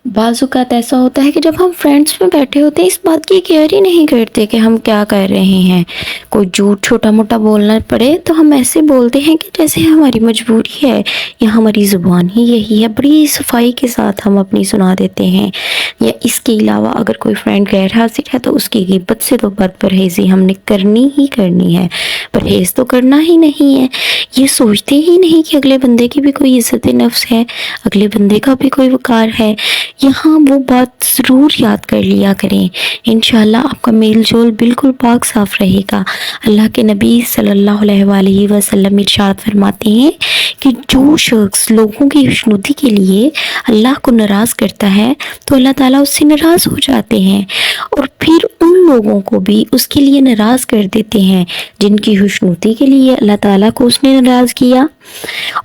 बाज़ औक़ात ऐसा होता है कि जब हम फ्रेंड्स में बैठे होते हैं, इस बात की केयर ही नहीं करते कि हम क्या कर रहे हैं। कोई झूठ छोटा मोटा बोलना पड़े तो हम ऐसे बोलते हैं कि जैसे हमारी मजबूरी है या हमारी ज़ुबान ही यही है। बड़ी सफाई के साथ हम अपनी सुना देते हैं। या इसके अलावा अगर कोई फ्रेंड गैर हाजिर है तो उसकी ग़ीबत से तो बदपरहेज़ी हमने करनी ही करनी है। परहेज़ तो करना ही नहीं है। ये सोचते ही नहीं कि अगले बंदे की भी कोई इज़्ज़त नफ्स है, अगले बंदे का भी कोई वक़ार है। यहाँ वो बात ज़रूर याद कर लिया करें। इंशाअल्लाह आपका मेल जोल बिल्कुल पाक साफ़ रहेगा। अल्लाह के नबी सल्लल्लाहु अलैहि वसल्लम इरशाद फरमाते हैं कि जो शख्स लोगों की खुशनुदी के लिए अल्लाह को नाराज़ करता है तो अल्लाह ताला उससे नाराज़ हो जाते हैं और फिर उन लोगों को भी उसके लिए नाराज़ कर देते हैं जिनकी खुशनुदी के लिए अल्लाह ताला को उसने नाराज़ किया।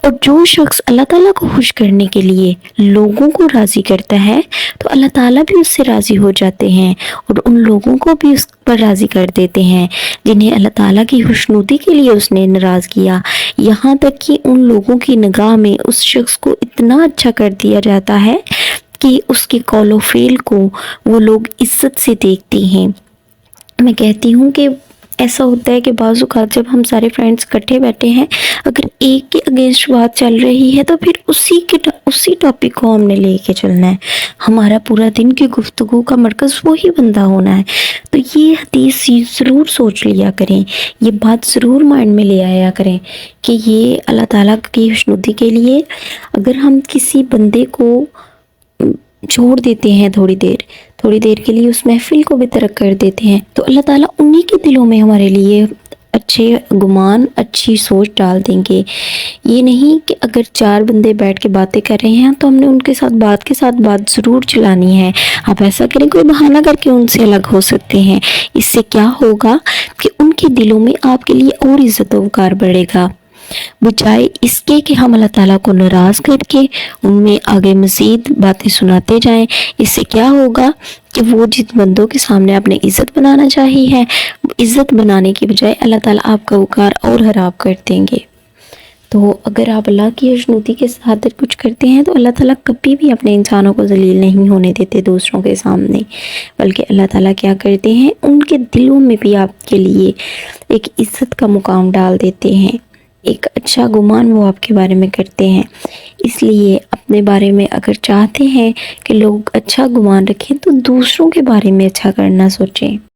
और जो शख्स अल्लाह ताला को खुश करने के लिए लोगों को राज़ी करता है तो अल्लाह ताला भी उससे राज़ी हो जाते हैं और उन लोगों को भी उस पर राज़ी कर देते हैं जिन्हें अल्लाह ताला की खुशनुदी के लिए उसने नाराज़ किया। यहाँ तक कि उन लोगों की निगाह में उस शख्स को इतना अच्छा कर दिया जाता है कि उसके कौलो फ़ेल को वो लोग इज़्ज़त से देखते हैं। मैं कहती हूँ कि ऐसा होता है कि बाज़ औक़ात जब हम सारे फ्रेंड्स इकट्ठे बैठे हैं, अगर एक के अगेंस्ट बात चल रही है तो फिर उसी टॉपिक को हमने लेके चलना है। हमारा पूरा दिन की गुफ्तगू का मरकज़ वही बंदा होना है। तो ये हदीस ज़रूर सोच लिया करें, ये बात ज़रूर माइंड में ले आया करें कि ये अल्लाह ताला की खुशनुदी के लिए अगर हम किसी बंदे को छोड़ देते हैं थोड़ी देर के लिए उस महफ़िल को भी तर्क कर देते हैं तो अल्लाह ताला उन्हीं के दिलों में हमारे लिए अच्छे गुमान, अच्छी सोच डाल देंगे। ये नहीं कि अगर 4 बंदे बैठ के बातें कर रहे हैं तो हमने उनके साथ बात ज़रूर चलानी है। आप ऐसा करें, कोई बहाना करके उनसे अलग हो सकते हैं। इससे क्या होगा कि उनके दिलों में आपके लिए और इज़्ज़त व वक़ार बढ़ेगा, बजाय इसके कि हम अल्लाह ताला को नाराज़ करके उनमें आगे मज़ीद बातें सुनाते जाएं। इससे क्या होगा कि वो जिन बंदों के सामने आपने इज़्ज़त बनाना चाहिए है, इज़्ज़त बनाने की बजाय अल्लाह ताला आपका वक़ार और ख़राब कर देंगे। तो अगर आप अल्लाह की खुशनुदी के साथ कुछ करते हैं तो अल्लाह ताला कभी भी अपने इंसानों को ज़लील नहीं होने देते दूसरों के सामने, बल्कि अल्लाह ताला क्या करते हैं, उनके दिलों में भी आपके लिए एक इज़्ज़त का मुकाम डाल देते हैं, एक अच्छा गुमान वो आपके बारे में करते हैं। इसलिए अपने बारे में अगर चाहते हैं कि लोग अच्छा गुमान रखें तो दूसरों के बारे में अच्छा करना सोचें।